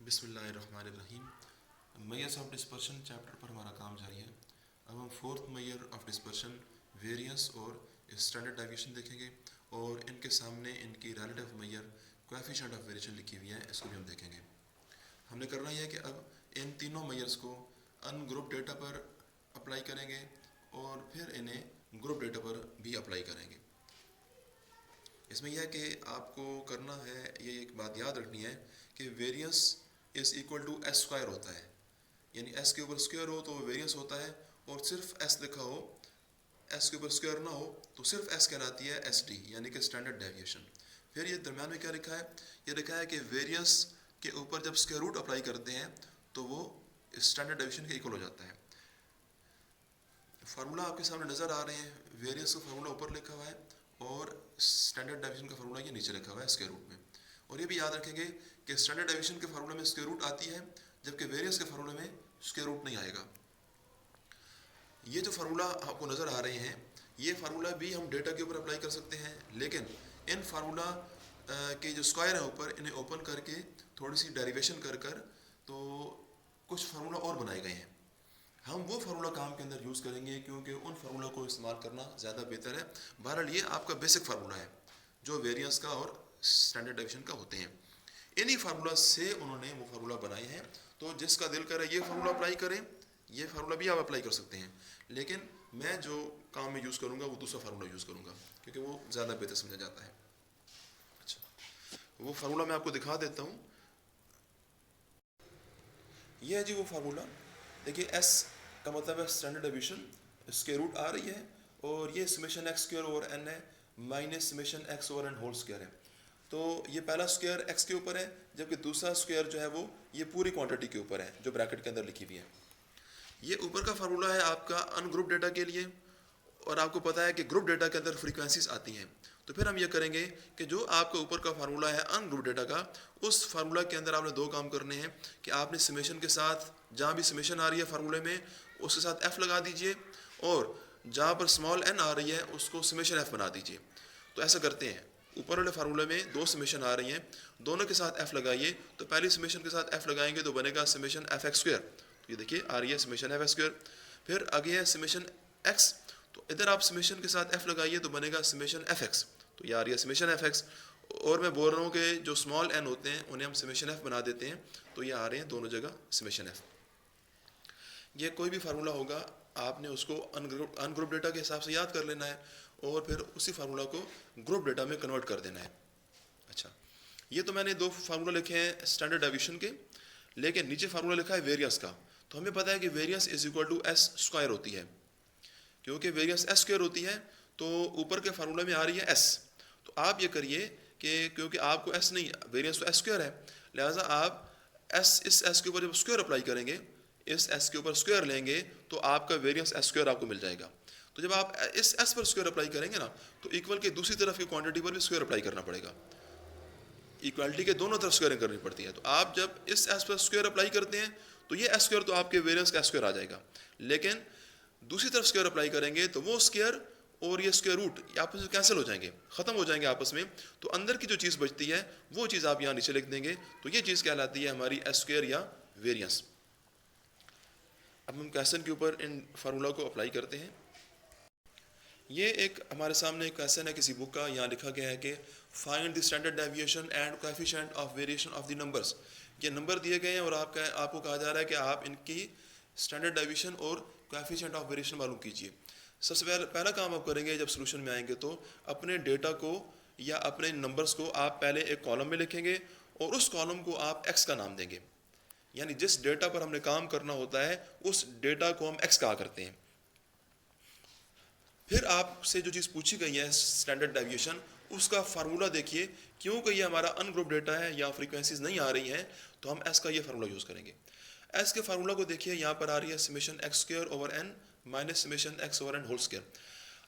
बिस्मिल्लाहिर्रहमानिर्रहीम। Myers of dispersion chapter पर हमारा काम जारी है। अब हम fourth mayor of dispersion, variance और स्टैंडर्ड डेविएशन देखेंगे और इनके सामने इनकी relative mayor coefficient of variation लिखी हुई है, इसको भी हम देखेंगे। हमने करना यह है कि अब इन तीनों मेयर्स को अनग्रुप डेटा पर अप्लाई करेंगे और फिर इन्हें ग्रुप डेटा पर भी अप्लाई करेंगे। इसमें यह है कि आपको करना है, ये एक बात याद रखनी है कि variance is equal to S square होता है, यानी एस के ऊपर स्क्वायर हो तो वेरियंस होता है, और सिर्फ एस लिखा हो, एस के ऊपर स्क्वायर ना हो तो सिर्फ एस कहलाती है एस डी, यानी कि स्टैंडर्ड डेविएशन। फिर ये दरम्यान में क्या लिखा है, ये लिखा है कि वेरियंस के ऊपर जब स्क्वायर रूट अप्लाई करते हैं तो वो स्टैंडर्ड डेविएशन के इक्वल हो जाता है। फार्मूला आपके सामने नज़र आ रहे हैं, वेरियंस का फार्मूला ऊपर लिखा हुआ है और स्टैंडर्ड डेविएशन का फार्मूला ये नीचे लिखा हुआ है स्क्वायर रूट में। और ये भी याद रखेंगे कि स्टैंडर्ड डेविएशन के फार्मूले में स्क्वायर रूट आती है, जबकि वेरियंस के फार्मूले में स्क्वायर रूट नहीं आएगा। ये जो फार्मूला आपको नज़र आ रहे हैं, ये फार्मूला भी हम डेटा के ऊपर अप्लाई कर सकते हैं, लेकिन इन फार्मूला के जो स्क्वायर है ऊपर, इन्हें ओपन करके थोड़ी सी डेरिवेशन कर कर तो कुछ फार्मूला और बनाए गए हैं। हम वो फार्मूला काम के अंदर यूज़ करेंगे क्योंकि उन फार्मूला को इस्तेमाल करना ज़्यादा बेहतर है। बहरहाल ये आपका बेसिक फार्मूला है जो वेरियंस का और स्टैंडर्ड डेविएशन का होते हैं। इन्हीं फार्मूला से उन्होंने वो फार्मूला बनाए हैं, तो जिसका दिल करे ये फार्मूला अप्लाई करें, ये फार्मूला भी आप अप्लाई कर सकते हैं, लेकिन मैं जो काम में यूज़ करूँगा वो दूसरा फार्मूला यूज़ करूँगा क्योंकि वो ज़्यादा बेहतर समझा जाता है। अच्छा, वो फार्मूला मैं आपको दिखा देता हूँ। ये है जी वो फार्मूला। देखिए एस का मतलब है स्टैंडर्ड डेविएशन, स्क्वायर रूट आ रही है और ये summation x square over n है minus summation x over n whole square है। तो ये पहला स्क्वायर एक्स के ऊपर है, जबकि दूसरा स्क्वायर जो है वो ये पूरी क्वांटिटी के ऊपर है जो ब्रैकेट के अंदर लिखी हुई है। ये ऊपर का फार्मूला है आपका अनग्रुप डेटा के लिए, और आपको पता है कि ग्रुप डेटा के अंदर फ्रीक्वेंसीज आती हैं। तो फिर हम ये करेंगे कि जो आपका ऊपर का फार्मूला है अनग्रुप डेटा का, उस फार्मूला के अंदर आपने दो काम करने हैं कि आपने समेशन के साथ जहाँ भी समेशन आ रही है फार्मूले में उसके साथ एफ लगा दीजिए, और जहाँ पर स्मॉल एन आ रही है उसको समेशन एफ बना दीजिए। तो ऐसा करते हैं, ऊपर वाले फार्मूले में दो समेशन आ रही हैं, दोनों के साथ एफ लगाइए। तो पहली समेशन के साथ एफ लगाएंगे तो बनेगा समेशन एफ एक्स स्क्वायर। तो ये देखिए आ रही है समेशन एफ एक्स स्क्वायर। फिर आगे है समेशन एक्स, तो इधर आप समेशन के साथ एफ लगाइए तो बनेगा समेशन एफ एक्स। तो ये आ रही है समेशन एफ एक्स, और मैं बोल रहा हूँ कि जो स्मॉल एन होते हैं उन्हें हम समेशन एफ बना देते हैं, तो ये आ रहे हैं दोनों जगह समेशन एफ। ये कोई भी फार्मूला होगा आपने उसको अनग्रुप डेटा के हिसाब से याद कर लेना है और फिर उसी फार्मूला को ग्रुप डेटा में कन्वर्ट कर देना है। अच्छा, ये तो मैंने दो फार्मूला लिखे हैं स्टैंडर्ड डेविएशन के, लेकिन नीचे फार्मूला लिखा है वेरियंस का। तो हमें पता है कि variance is equal to S square होती है, क्योंकि वेरियंस एस स्क्वायर होती है तो ऊपर के फार्मूला में आ रही है एस। तो आप ये करिए कि क्योंकि आपको एस नहीं, वेरियंस तो एस स्क्वायर है, लिहाजा आप एस, इस एस के ऊपर जब स्क्वायर अप्लाई करेंगे, इस एस के ऊपर स्क्वायर लेंगे तो आपका वेरियंस एस स्क्वायर आपको मिल जाएगा। तो जब आप इस एस पर स्क्वायर अप्लाई करेंगे ना, तो इक्वल के दूसरी तरफ की क्वांटिटी पर भी स्क्वायर अप्लाई करना पड़ेगा। इक्वालिटी के दोनों तरफ स्क्वायरिंग करनी पड़ती है। तो आप जब इस एस पर स्क्वायर अप्लाई करते हैं तो ये एस स्क्वायर तो आपके वेरियंस का स्क्वायर आ जाएगा, लेकिन दूसरी तरफ स्क्वायर अप्लाई करेंगे तो वो स्क्वायर और ये स्क्वायर रूट आपस में कैंसिल हो जाएंगे, ख़त्म हो जाएंगे आपस में। तो अंदर की जो चीज़ बचती है वो चीज़ आप यहाँ नीचे लिख देंगे, तो ये चीज़ कहलाती है हमारी एस स्क्वायर या वेरियंस। अब हम क्वेश्चन के ऊपर इन फार्मूला को अप्लाई करते हैं। ये एक हमारे सामने एक क्वेश्चन है किसी बुक का, यहाँ लिखा गया है कि find the standard deviation and coefficient of variation of the numbers. ये नंबर दिए गए हैं और आपको कहा जा रहा है कि आप इनकी स्टैंडर्ड डेविएशन और कोएफिशिएंट ऑफ वेरिएशन मालूम कीजिए। सबसे पहला काम आप करेंगे जब सोल्यूशन में आएंगे तो अपने डेटा को या अपने नंबर्स को आप पहले एक कॉलम में लिखेंगे और उस कॉलम को आप एक्स का नाम देंगे, यानी जिस डेटा पर हमने काम करना होता है उस डेटा को हम एक्स कहा करते हैं। फिर आपसे जो चीज़ पूछी गई है स्टैंडर्ड डेविएशन, उसका फार्मूला देखिए, क्योंकि ये हमारा अनग्रुप डेटा है या फ्रीक्वेंसीज नहीं आ रही हैं, तो हम एस का ये फार्मूला यूज़ करेंगे। एस के फार्मूला को देखिए, यहाँ पर आ रही है summation x square over n minus summation x over n whole square.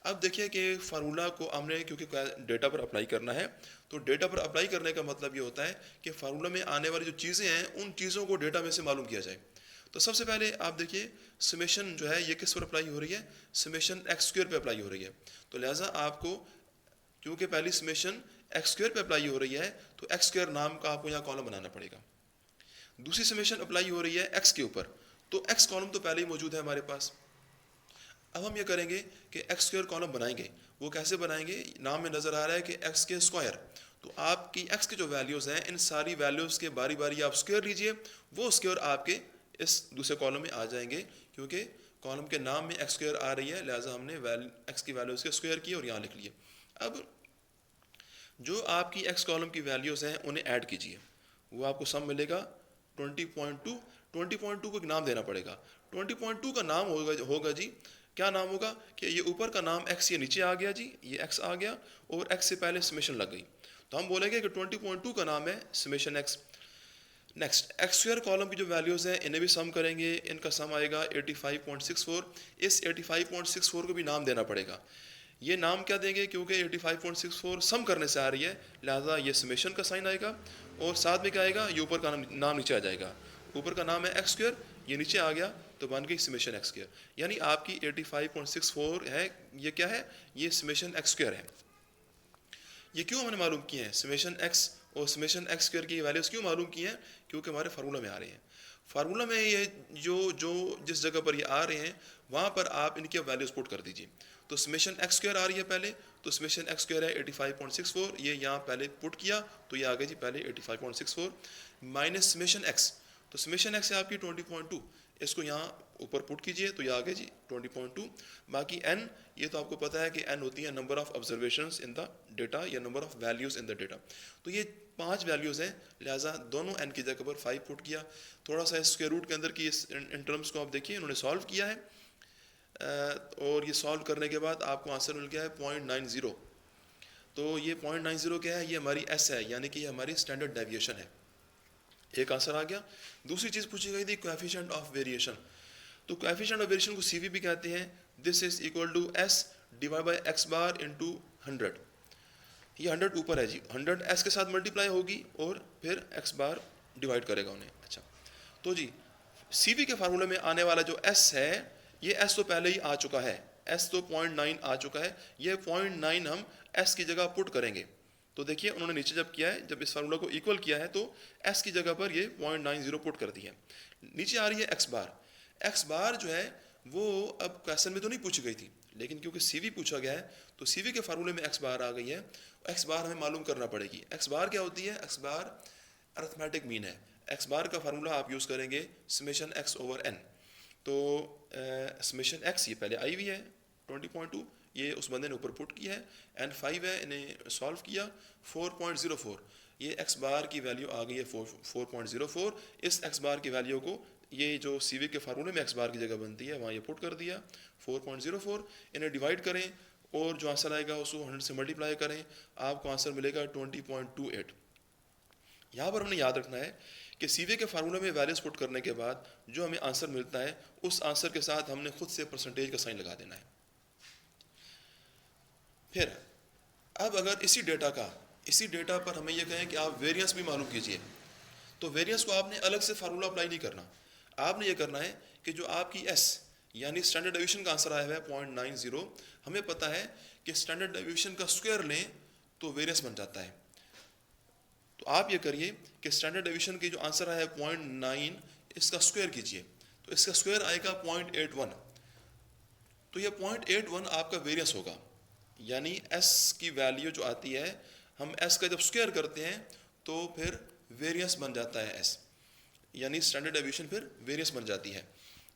अब देखिए कि फार्मूला को हमने क्योंकि डेटा पर अप्लाई करना है, तो डेटा पर अप्लाई करने का मतलब ये होता है कि फार्मूला में आने वाली जो चीज़ें हैं उन चीज़ों को डेटा में से मालूम किया जाए। तो सबसे पहले आप देखिए समेशन जो है ये किस पर अप्लाई हो रही है, समेशन एक्स स्क्वायर पे अप्लाई हो रही है। तो लिहाजा आपको क्योंकि पहली समेशन एक्स स्क्वायर पे अप्लाई हो रही है तो एक्स स्क्वायर नाम का आपको यहाँ कॉलम बनाना पड़ेगा। दूसरी समेशन अप्लाई हो रही है एक्स के ऊपर, तो एक्स कॉलम तो पहले ही मौजूद है हमारे पास। अब हम ये करेंगे कि एक्स स्क्वायर कॉलम बनाएंगे। वो कैसे बनाएंगे, नाम में नज़र आ रहा है कि एक्स के स्क्वायर। तो आपकी एक्स के जो वैल्यूज़ हैं, इन सारी वैल्यूज़ के बारी बारी आप स्क्वायर लीजिए, वो स्क्वायर आपके इस दूसरे कॉलम में आ जाएंगे, क्योंकि कॉलम के नाम में एक्स स्क्वायर आ रही है, लिहाजा हमने एक्स की वैल्यूज़ के स्क्वायर किए और यहाँ लिख लिए। अब जो आपकी एक्स कॉलम की वैल्यूज़ हैं उन्हें ऐड कीजिए, वो आपको सम मिलेगा 20.2। 20.2 को एक नाम देना पड़ेगा। 20.2 का नाम होगा जी, क्या नाम होगा कि ये ऊपर का नाम x, ये नीचे आ गया जी, ये x आ गया और x से पहले समेशन लग गई, तो हम बोलेंगे कि 20.2 का नाम है summation x। Next, x square column की जो वैल्यूज़ हैं इन्हें भी सम करेंगे, इनका सम आएगा 85.64। इस 85.64 को भी नाम देना पड़ेगा। ये नाम क्या देंगे, क्योंकि 85.64 सम करने से आ रही है, लिहाजा ये समेशन का साइन आएगा और साथ में क्या आएगा, ये ऊपर का नाम नीचे आ जाएगा। ऊपर का नाम है एक्स स्क्वायर, ये नीचे आ गया तो बन गई समेशन एक्स स्क्वायर। यानी आपकी 85.64 है, ये क्या है, ये समेशन एक्स स्क्वायर है। ये क्यों हमने मालूम किए हैं, समेशन एक्स और समेशन एक्स स्क्वायर की वैल्यूज़ क्यों मालूम की हैं, क्योंकि हमारे फार्मूला में आ रहे हैं। फार्मूला में ये जो जो जिस जगह पर ये आ रहे हैं वहाँ पर आप इनकी वैल्यूज़ पुट कर दीजिए। तो समेशन एक्स स्क्वायर आ रही है पहले, तो समेशन एक्स स्क्वायर है 85.64, ये यहाँ पहले पुट किया तो ये आ गया जी पहले 85.64 माइनस समेशन एक्स, तो समेशन एक्स है आपकी 20.2, इसको यहाँ ऊपर पुट कीजिए तो ये आ गया जी 20.2। बाकी n, ये तो आपको पता है कि n होती है number of observations in the data या number of values in the data. तो ये 5 वैल्यूज़ हैं, लिहाजा दोनों n की जगह पर 5 पुट किया। थोड़ा सा स्क्वायर रूट के अंदर की इन टर्म्स को आप देखिए, इन्होंने सॉल्व किया है और ये सॉल्व करने के बाद आपको आंसर मिल गया है 0.90। तो ये 0.90 क्या है, ये हमारी s है, यानी कि ये हमारी स्टैंडर्ड डेविएशन है। एक आंसर आ गया। दूसरी चीज़ पूछी गई थी कोएफिशिएंट ऑफ वेरिएशन। तो कोएफिशिएंट ऑफ वेरिएशन को CV भी कहते हैं। This is equal to S divide by x bar into 100। ये 100 ऊपर है जी, 100 S के साथ मल्टीप्लाई होगी और फिर x बार डिवाइड करेगा उन्हें। अच्छा, तो जी CV के फार्मूले में आने वाला जो S है, ये S तो पहले ही आ चुका है, S तो 0.9 आ चुका है, ये 0.9 हम S की जगह पुट करेंगे। तो देखिए उन्होंने नीचे जब किया है, जब इस फार्मूला को इक्वल किया है तो S की जगह पर ये 0.90 पुट कर दी है। नीचे आ रही है x बार। x बार जो है वो अब क्वेश्चन में तो नहीं पूछी गई थी, लेकिन क्योंकि CV पूछा गया है तो CV के फार्मूले में x बार आ गई है। x बार हमें मालूम करना पड़ेगी। x बार क्या होती है, x बार अरिथमेटिक मीन है। x बार का फार्मूला आप यूज़ करेंगे समेशन x ओवर n। तो समेशन x ये पहले आई हुई है 20.2, ये उस बंदे ने ऊपर पुट किया है, n 5 है, इन्हें सॉल्व किया 4.04, ये x बार की वैल्यू आ गई है 4.04। इस x बार की वैल्यू को ये जो CV के फार्मूले में x बार की जगह बनती है वहाँ ये पुट कर दिया 4.04। इन्हें डिवाइड करें और जो आंसर आएगा उसको 100 से मल्टीप्लाई करें, आपको आंसर मिलेगा 20.28। यहाँ पर हमने याद रखना है कि CV के फार्मूले में वैल्यूज पुट करने के बाद जो हमें आंसर मिलता है उस आंसर के साथ हमने खुद से परसेंटेज का साइन लगा देना है। फिर अब अगर इसी डेटा पर हमें यह कहें कि आप वेरिएंस भी मालूम कीजिए, तो वेरिएंस को आपने अलग से फार्मूला अप्लाई नहीं करना। आपने ये करना है कि जो आपकी S यानी स्टैंडर्ड डेविएशन का आंसर आया हुआ है 0.90, हमें पता है कि स्टैंडर्ड डेविएशन का स्क्वायर लें तो वेरिएंस बन जाता है। तो आप ये करिए कि स्टैंडर्ड डेविएशन की जो आंसर आया है 0.9, इसका स्क्वायर कीजिए तो इसका स्क्वायर आएगा 0.81। तो ये 0.81 आपका वेरिएंस होगा, यानी S की वैल्यू जो आती है, हम S का जब स्क्वायर करते हैं तो फिर वेरिएंस बन जाता है S, यानी स्टैंडर्ड डेविएशन फिर वेरिएंस बन जाती है।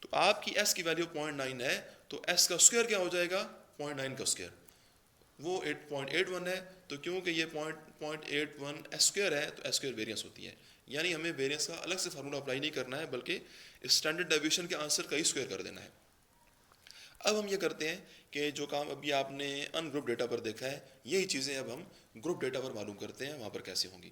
तो आपकी S की वैल्यू 0.9 है तो S का स्क्वायर क्या हो जाएगा, 0.9 का स्क्वायर, वो 8.81 है। तो क्योंकि ये 0.81 S स्क्वायर है तो S स्क्वायर वेरिएंस होती है, यानी हमें वेरिएंस का अलग से फार्मूला अप्लाई नहीं करना है, बल्कि स्टैंडर्ड डेविएशन के आंसर का ही स्क्वायर कर देना है। अब हम ये करते हैं कि जो काम अभी आपने अनग्रुप डेटा पर देखा है, यही चीज़ें अब हम ग्रुप डेटा पर मालूम करते हैं वहाँ पर कैसे होंगी।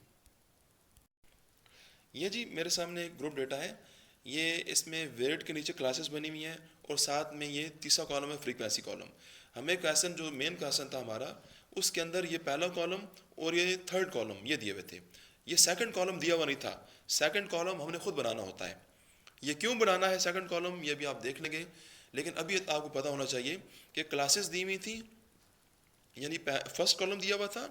ये जी मेरे सामने एक ग्रुप डेटा है, ये इसमें वेरिएट के नीचे क्लासेस बनी हुई हैं और साथ में ये तीसरा कॉलम है फ्रीक्वेंसी कॉलम। हमें क्वेश्चन जो मेन क्वेश्चन था हमारा, उसके अंदर ये पहला कॉलम और ये थर्ड कॉलम ये दिए हुए थे, ये सेकंड कॉलम दिया हुआ नहीं था। सेकंड कॉलम हमने खुद बनाना होता है। ये क्यों बनाना है सेकंड कॉलम, ये भी आप देख लेंगे, लेकिन अभी आपको पता होना चाहिए कि क्लासेस दी हुई थी, यानी फर्स्ट कॉलम दिया हुआ था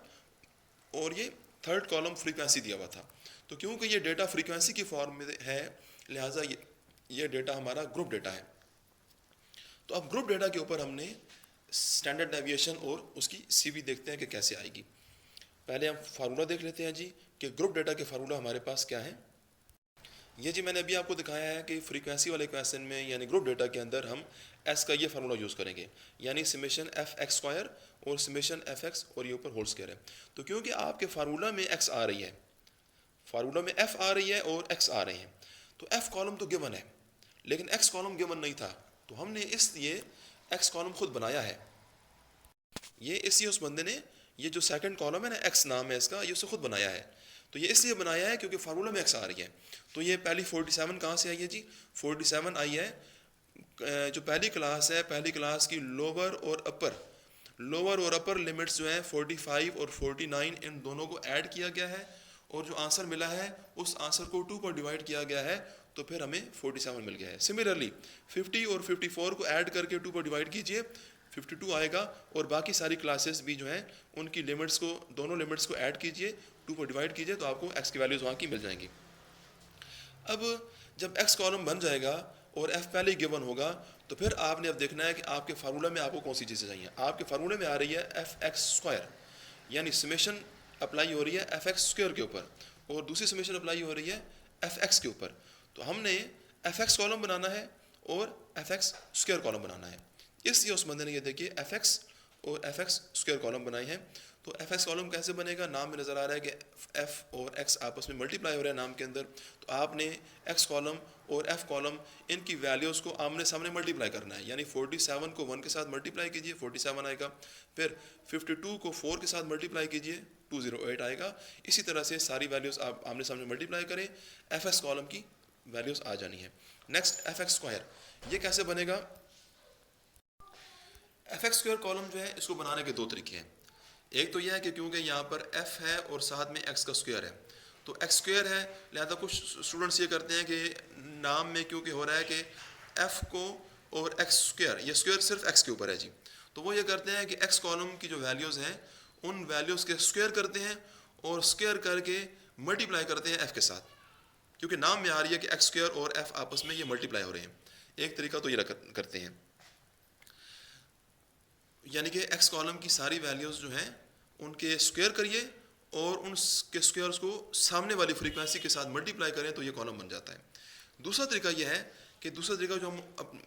और ये थर्ड कॉलम फ्रीक्वेंसी दिया हुआ था। तो क्योंकि ये डेटा फ्रीक्वेंसी की फॉर्म में है, लिहाजा ये डेटा हमारा ग्रुप डेटा है। तो अब ग्रुप डेटा के ऊपर हमने स्टैंडर्ड डेविएशन और उसकी सीवी देखते हैं कि कैसे आएगी। पहले हम फार्मूला देख लेते हैं जी कि ग्रुप डेटा के फार्मूला हमारे पास क्या है। ये जी मैंने अभी आपको दिखाया है कि फ्रीक्वेंसी वाले क्वेश्चन में यानी ग्रुप डेटा के अंदर हम एस का ये फार्मूला यूज़ करेंगे, यानी समेशन एफ एक्स स्क्वायर और समेशन एफ एक्स और ये ऊपर होल स्क्वायर है। तो क्योंकि आपके फार्मूला में एक्स आ रही है, फार्मूला में एफ आ रही है और एक्स आ रहे हैं, तो एफ कॉलम तो गिवन है लेकिन एक्स कॉलम गिवन नहीं था, तो हमने इसलिए एक्स कॉलम खुद बनाया है। ये इसलिए उस बंदे ने ये जो सेकंड कॉलम है ना, एक्स नाम है इसका, ये उसे खुद बनाया है। तो ये इसलिए बनाया है क्योंकि फार्मूला में एक्स आ रही है। तो ये पहली 47 कहाँ से आई है जी? 47 आई है जो पहली क्लास है, पहली क्लास की लोअर और अपर लिमिट्स जो है 45 और 49 इन दोनों को ऐड किया गया है और जो आंसर मिला है उस आंसर को 2 पर डिवाइड किया गया है, तो फिर हमें 47 मिल गया है। सिमिलरली 50 और 54 को ऐड करके 2 पर डिवाइड कीजिए, 52 आएगा और बाकी सारी क्लासेस भी जो हैं उनकी लिमिट्स को, दोनों लिमिट्स को ऐड कीजिए, 2 पर डिवाइड कीजिए, तो आपको एक्स की वैल्यूज़ वहाँ की मिल जाएंगी। अब जब एक्स कॉलम बन जाएगा और एफ पहले ही गिवन होगा, तो फिर आपने अब देखना है कि आपके फार्मूला में आपको कौन सी चीज़ें चाहिए। आपके फार्मूले में आ रही है एफ एक्स स्क्वायर, यानी समेशन अप्लाई हो रही है एफ एक्स स्क्वायर के ऊपर और दूसरी समेशन अप्लाई हो रही है एफ एक्स के ऊपर। तो हमने एफ एक्स कॉलम बनाना है और एफ एक्स स्क्वायर कॉलम बनाना है। इसलिए उस बंदे ने ये देखिए एफ एक्स और एफ एक्स स्क्वायर कॉलम बनाई है। तो एफ एक्स कॉलम कैसे बनेगा? नाम में नज़र आ रहा है कि एफ और एक्स आपस में मल्टीप्लाई हो रहा है नाम के अंदर। तो आपने एक्स कॉलम और एफ कॉलम इनकी वैल्यूज़ को आमने सामने मल्टीप्लाई करना है, यानी 47 को 1 के साथ मल्टीप्लाई कीजिए 47 आएगा, फिर 52 को 4 के साथ मल्टीप्लाई कीजिए 208 आएगा। इसी तरह से सारी वैल्यूज़ आप आमने सामने मल्टीप्लाई करें, एफ एक्स कॉलम की वैल्यूज़ आ जानी है। नेक्स्ट एफ एक्स स्क्वायर, ये कैसे बनेगा? एफ एक्स स्क्वायर कॉलम जो है इसको बनाने के दो तरीके हैं। एक तो यह है कि क्योंकि यहाँ पर एफ है और साथ में एक्स का स्क्वायर है, तो एक्स स्क्वायर है, लिहाजा कुछ स्टूडेंट्स ये करते हैं कि नाम में क्योंकि हो रहा है कि एफ को और एक्स स्क्वायर, ये स्क्वायर सिर्फ एक्स के ऊपर है जी, तो वो ये करते हैं कि एक्स कॉलम की जो वैल्यूज़ हैं उन वैल्यूज़ के स्क्वायर करते हैं और स्क्वायर करके मल्टीप्लाई करते हैं एफ के साथ, क्योंकि नाम में आ रही है कि एक्स स्क्वायर और एफ आपस में ये मल्टीप्लाई हो रहे हैं। एक तरीका तो ये करते हैं, यानी कि एक्स कॉलम की सारी वैल्यूज़ जो हैं उनके स्क्वायर करिए और उनके स्क्वायर्स को सामने वाली फ्रीक्वेंसी के साथ मल्टीप्लाई करें, तो ये कॉलम बन जाता है। दूसरा तरीका यह है कि दूसरा तरीका जो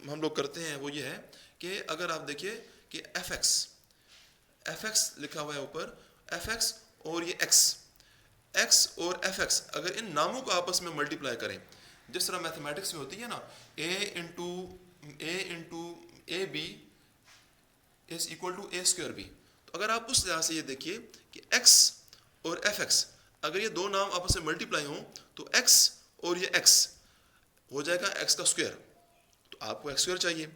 हम लोग करते हैं वो ये है कि अगर आप देखिए कि एफ एक्स लिखा हुआ है ऊपर, एफ एक्स और ये एक्स और एफ एक्स, अगर इन नामों को आपस में मल्टीप्लाई करें, जिस तरह मैथमेटिक्स में होती है ना, a into a b is equal to a square b, तो अगर आप उस तरह से ये देखिए कि x और fx अगर ये दो नाम आपस में मल्टीप्लाई हों तो x और ये x हो जाएगा x का स्क्वायर, तो आपको x स्क्वायर चाहिए,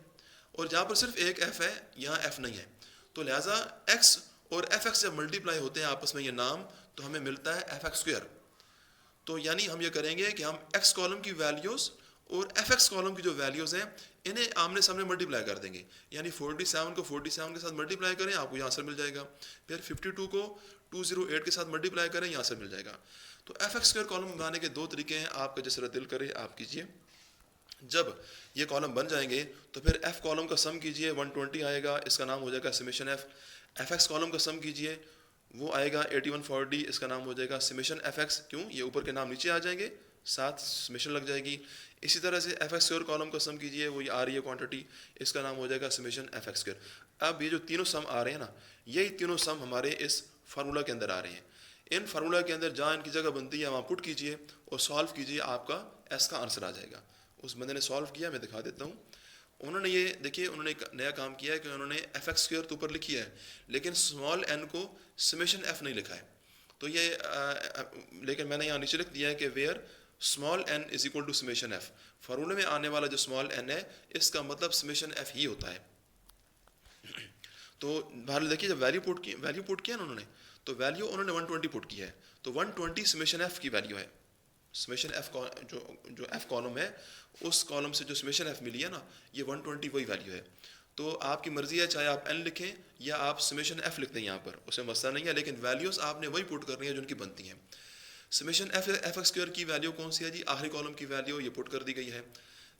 और जहाँ पर सिर्फ एक f है यहाँ f नहीं है, तो लिहाजा x और fx जब मल्टीप्लाई होते हैं आपस में ये नाम, तो हमें मिलता है fx स्क्वायर। तो यानी हम ये करेंगे कि हम x कॉलम की वैल्यूज़ और fx कॉलम की जो वैल्यूज़ हैं इन्हें आमने सामने मल्टीप्लाई कर देंगे, यानी 47 को 47 के साथ मल्टीप्लाई करें, आपको यहाँ आंसर मिल जाएगा, फिर 52 को 208 के साथ मल्टीप्लाई करें, यहाँ आंसर मिल जाएगा। तो एफ एक्स स्क्वायर कॉलम बनाने के दो तरीके हैं, आपका जिस तरह दिल करे आप कीजिए। जब ये कॉलम बन जाएंगे तो फिर एफ कॉलम का सम कीजिए, 120 आएगा, इसका नाम हो जाएगा summation F. F x column का सम कीजिए, वो आएगा 8140, इसका नाम हो जाएगा समेशन एफ एक्स। क्यों? ये ऊपर के नाम नीचे आ जाएंगे, साथ समेशन लग जाएगी। इसी तरह से एफ एक्स स्क्वायर कॉलम का सम कीजिए, वो ये आ रही है क्वांटिटी, इसका नाम हो जाएगा समेशन एफ एक्स स्क्वायर। अब ये जो तीनों सम आ रहे हैं ना, यही तीनों सम हमारे इस फार्मूला के अंदर आ रहे हैं। इन फार्मूला के अंदर जहाँ इनकी जगह बनती है वहाँ पुट कीजिए और सॉल्व कीजिए, आपका एस का आंसर आ जाएगा। उस बंदे ने सॉल्व किया, मैं दिखा देता हूँ। उन्होंने ये देखिए, उन्होंने एक नया काम किया है कि उन्होंने एफ एक्स स्क्वायर तो ऊपर लिखी है, लेकिन स्मॉल एन को समेशन एफ नहीं लिखा है। तो ये लेकिन मैंने यहाँ नीचे लिख दिया है कि where small n is equal to summation f. फार्मूले में आने वाला जो स्मॉल एन है इसका मतलब समेशन एफ ही होता है। तो बाहर देखिए, जब वैल्यू पुट किया ना उन्होंने, तो वैल्यू उन्होंने 120 पुट की है, तो 120 समेशन एफ की वैल्यू है। समेशन एफ जो एफ कॉलम है उस कॉलम से जो समेशन एफ मिली है ना, ये 120 वही वैल्यू है। तो आपकी मर्जी है, चाहे आप एन लिखें या आप समेशन एफ लिख दें, यहाँ पर उसमें मसला नहीं है, लेकिन वैल्यूज़ आपने वही पुट करनी है जो उनकी बनती हैं। समेशन एफ एक्स स्क्वायर की वैल्यू कौन सी है जी, आखिरी कॉलम की वैल्यू ये पुट कर दी गई है।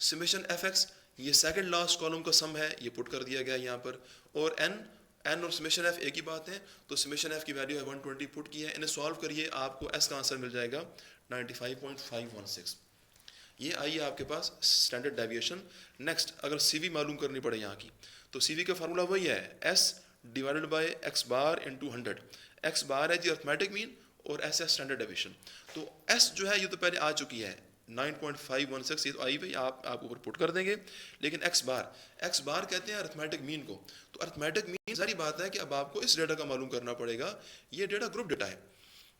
समेशन एफ एक्स ये सेकंड लास्ट कॉलम का सम है, ये पुट कर दिया गया है यहाँ पर। और एन और समेशन एफ एक ही बात है, तो समेशन एफ की वैल्यू है 120 पुट की है। इन्हें सॉल्व करिए, आपको एस का आंसर मिल जाएगा 95.516। ये आई है आपके पास स्टैंडर्ड डेविएशन। नेक्स्ट अगर सीवी मालूम करनी पड़े यहाँ की, तो सीवी का फार्मूला वही है, S divided by x bar into 100। X bar है जी अर्थमेटिक मीन और एस है स्टैंडर्ड डेविएशन। तो एस जो है ये तो पहले आ चुकी है 9.516, ये तो आई भाई, आप ऊपर पुट कर देंगे। लेकिन एक्स बार कहते हैं अर्थमेटिक मीन को। तो अर्थमेटिक मीन सारी बात है कि अब आपको इस डेटा का मालूम करना पड़ेगा। ये डेटा ग्रुप डेटा है,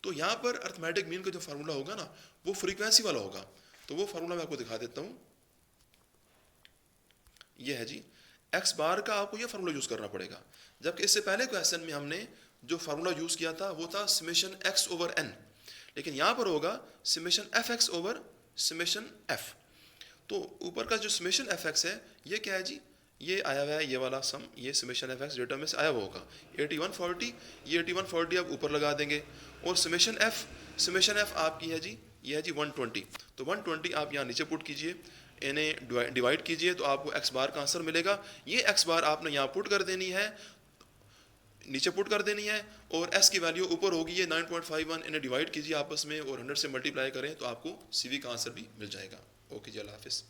तो यहाँ पर अर्थमेटिक मीन का जो फार्मूला होगा ना वो फ्रीक्वेंसी वाला होगा। तो वो फार्मूला मैं आपको दिखा देता हूँ, ये है जी। एक्स बार का आपको ये फार्मूला यूज करना पड़ेगा, जबकि इससे पहले क्वेश्चन में हमने जो फार्मूला यूज किया था वो था समेशन एक्स ओवर एन, लेकिन यहाँ पर होगा summation F x over summation F. तो ऊपर का जो समेशन एफ एक्स है ये क्या है जी, ये आया हुआ है ये वाला सम, ये समेशन एफ एक्स डेटा में से आया हुआ होगा 8140। ये 8140 आप ऊपर लगा देंगे। और समेशन एफ आपकी है जी, ये है जी 120। तो 120 आप यहाँ नीचे पुट कीजिए, इन्हें डिवाइड कीजिए तो आपको एक्स बार का आंसर मिलेगा। ये एक्स बार आपने यहाँ पुट कर देनी है, नीचे पुट कर देनी है, और एस की वैल्यू ऊपर होगी ये 9.51। इन्हें डिवाइड कीजिए आपस में और 100 से मल्टीप्लाई करें तो आपको सीवी का आंसर भी मिल जाएगा। ओके जी, अल्लाह हाफिज़।